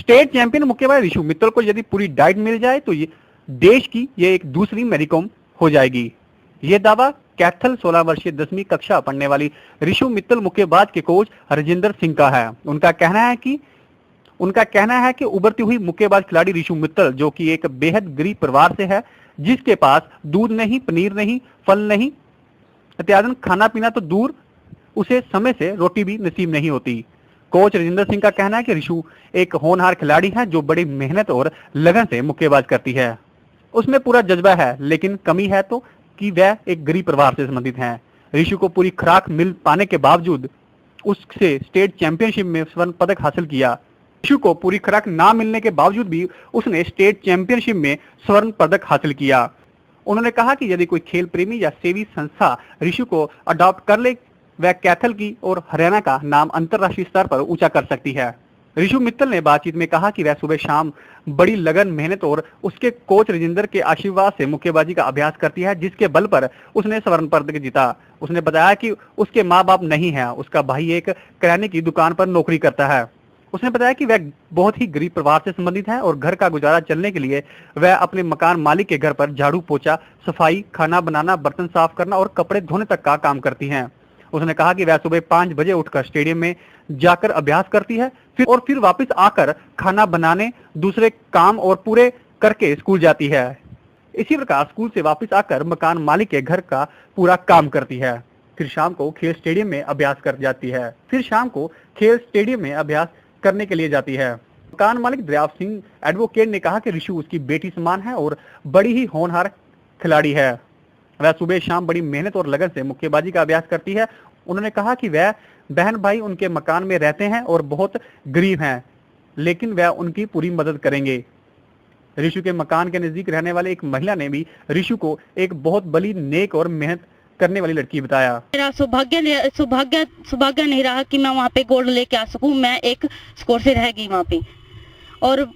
State champion मुक्केबाज ऋषु मित्तल को यदि पूरी डाइट मिल जाए तो ये देश की ये एक दूसरी मैरी कॉम हो जाएगी। ये दावा कैथल 16 वर्षीय 10वीं कक्षा पढ़ने वाली ऋषु मित्तल मुक्केबाज के कोच हरजिंदर सिंह का है। उनका कहना है कि उभरती हुई मुक्केबाज खिलाड़ी ऋषु मित्तल, जो कि एक बेहद गरीब परिवार से है, जिसके पास दूध नहीं, पनीर नहीं, फल नहीं, इत्यादि खाना पीना तो दूर, उसे समय से रोटी भी नसीब नहीं होती। कोच हरजिंदर सिंह का कहना है कि ऋषु एक होनहार खिलाड़ी है जो बड़ी मेहनत और लगन से मुक्केबाज करती है। उसमें पूरा जज्बा है, लेकिन कमी है तो कि वह एक गरीब परिवार से संबंधित है। ऋषु को पूरी खुराक मिल पाने के बावजूद उससे स्टेट चैंपियनशिप में स्वर्ण पदक हासिल किया। ऋषु को पूरी खुराक ना मिलने के बावजूद भी उसने स्टेट चैंपियनशिप में स्वर्ण पदक हासिल किया। उन्होंने कहा कि यदि कोई खेल प्रेमी या सेवी संस्था ऋषु को अडॉप्ट कर ले, वह कैथल की और हरियाणा का नाम अंतर्राष्ट्रीय स्तर पर ऊंचा कर सकती है। ऋषु मित्तल ने बातचीत में कहा कि वह सुबह शाम बड़ी लगन, मेहनत और उसके कोच रजिंदर के आशीर्वाद से मुक्केबाजी का अभ्यास करती है, जिसके बल पर उसने स्वर्ण पदक जीता। उसने बताया कि उसके माँ बाप नहीं है, उसका भाई एक किराने की दुकान पर नौकरी करता है। उसने बताया कि वह बहुत ही गरीब परिवार से संबंधित है और घर का गुजारा चलने के लिए वह अपने मकान मालिक के घर पर झाड़ू पोछा, सफाई, खाना बनाना, बर्तन साफ करना और कपड़े धोने तक का काम करती हैं। उसने कहा कि वह सुबह 5 बजे उठकर स्टेडियम में जाकर अभ्यास करती है, फिर वापस आकर खाना बनाने, दूसरे काम और पूरे करके स्कूल जाती है। इसी प्रकार स्कूल से वापस आकर मकान मालिक के घर का पूरा काम करती है। फिर शाम को खेल स्टेडियम में अभ्यास करने के लिए जाती है। मकान मालिक दरियाव सिंह एडवोकेट ने कहा कि ऋषु उसकी बेटी समान है और बड़ी ही होनहार खिलाड़ी है। वह सुबह शाम बड़ी मेहनत और लगन से मुक्केबाजी का अभ्यास करती है। उन्होंने कहा कि वह बहन भाई उनके मकान में रहते हैं और बहुत गरीब हैं, लेकिन वह उनकी पूरी मदद करेंगे। ऋषु के मकान के नजदीक रहने वाले एक महिला ने भी ऋषु को एक बहुत बड़ी, नेक और मेहनत करने वाली लड़की बताया। मेरा सौभाग्य नहीं रहा कि मैं वहाँ पे गोल्ड लेके आ सकूं। मैं एक स्कोर से रह गई वहाँ पे। और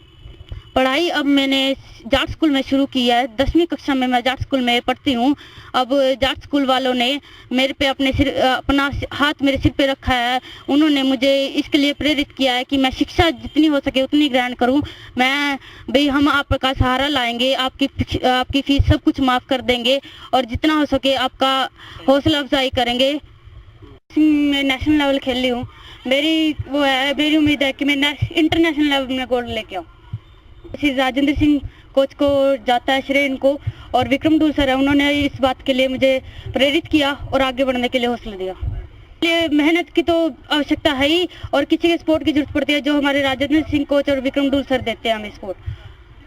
पढ़ाई अब मैंने जाट स्कूल में शुरू की है। 10वीं कक्षा में मैं जाट स्कूल में पढ़ती हूँ। अब जाट स्कूल वालों ने मेरे पे अपना हाथ मेरे सिर पे रखा है। उन्होंने मुझे इसके लिए प्रेरित किया है कि मैं शिक्षा जितनी हो सके उतनी ग्रहण करूँ। हम आपका सहारा लाएंगे, आपकी फीस सब कुछ माफ़ कर देंगे और जितना हो सके आपका हौसला अफजाई करेंगे। मैं नेशनल लेवल खेल रही हूँ। मेरी उम्मीद है कि मैं इंटरनेशनल लेवल में गोल्ड लेके आऊँ। श्री राजेंद्र सिंह कोच को जाता है श्रेय इनको, और विक्रम डूल सर है, उन्होंने इस बात के लिए मुझे प्रेरित किया और आगे बढ़ने के लिए हौसला दिया। ये मेहनत की तो आवश्यकता है ही, और किसी के सपोर्ट की जरूरत पड़ती है जो हमारे राजेंद्र सिंह कोच और विक्रम डूल सर देते हैं हमें सपोर्ट।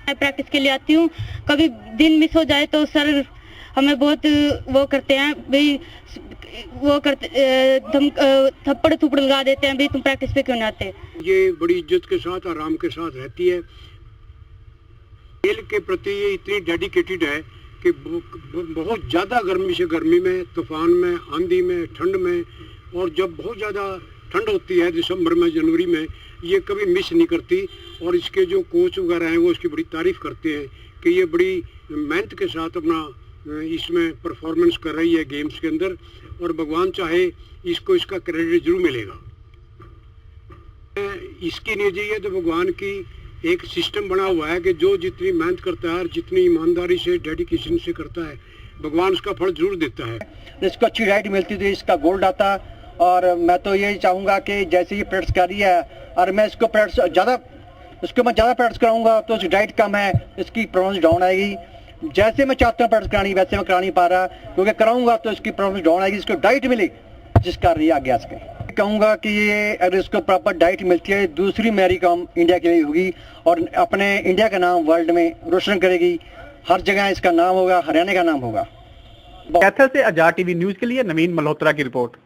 मैं प्रैक्टिस के लिए आती हूँ, कभी दिन मिस हो जाए तो सर हमें बहुत वो करते हैं भाई, थप्पड़ थुप्पड़ लगा देते हैं भाई, तुम प्रैक्टिस पे क्यों नहीं आते। ये बड़ी इज्जत के साथ, आराम के साथ रहती है। खेल के प्रति ये इतनी डेडिकेटेड है कि बहुत ज़्यादा गर्मी में, तूफान में, आंधी में, ठंड में, और जब बहुत ज़्यादा ठंड होती है दिसंबर में, जनवरी में, ये कभी मिस नहीं करती। और इसके जो कोच वगैरह हैं वो इसकी बड़ी तारीफ़ करते हैं कि ये बड़ी मेहनत के साथ अपना इसमें परफॉर्मेंस कर रही है गेम्स के अंदर, और भगवान चाहे इसको इसका क्रेडिट जरूर मिलेगा। इसकी नहीं है तो भगवान की एक सिस्टम बना हुआ है कि जो जितनी मेहनत करता है और जितनी ईमानदारी से, डेडिकेशन से करता है, भगवान उसका फल जरूर देता है। इसको अच्छी डाइट मिलती थी, इसका गोल्ड आता। और मैं तो यही चाहूँगा कि जैसे ये प्रैक्टिस कर रही है और मैं इसको ज़्यादा प्रैक्टिस कराऊंगा तो इसकी डाइट कम है, इसकी परफॉर्मेंस डाउन आएगी। जैसे मैं चाहता हूँ प्रैक्टिस करानी, वैसे मैं करा नहीं पा रहा, क्योंकि कराऊंगा तो इसकी परफॉर्मेंस डाउन आएगी। इसको डाइट मिले जिस कर रही है आगे आके। कहूँगा कि ये अगर इसको प्रॉपर डाइट मिलती है, दूसरी मैरी कॉम इंडिया के लिए होगी और अपने इंडिया का नाम वर्ल्ड में रोशन करेगी। हर जगह इसका नाम होगा, हरियाणा का नाम होगा। कैथल से आजाद टीवी न्यूज के लिए नवीन मल्होत्रा की रिपोर्ट।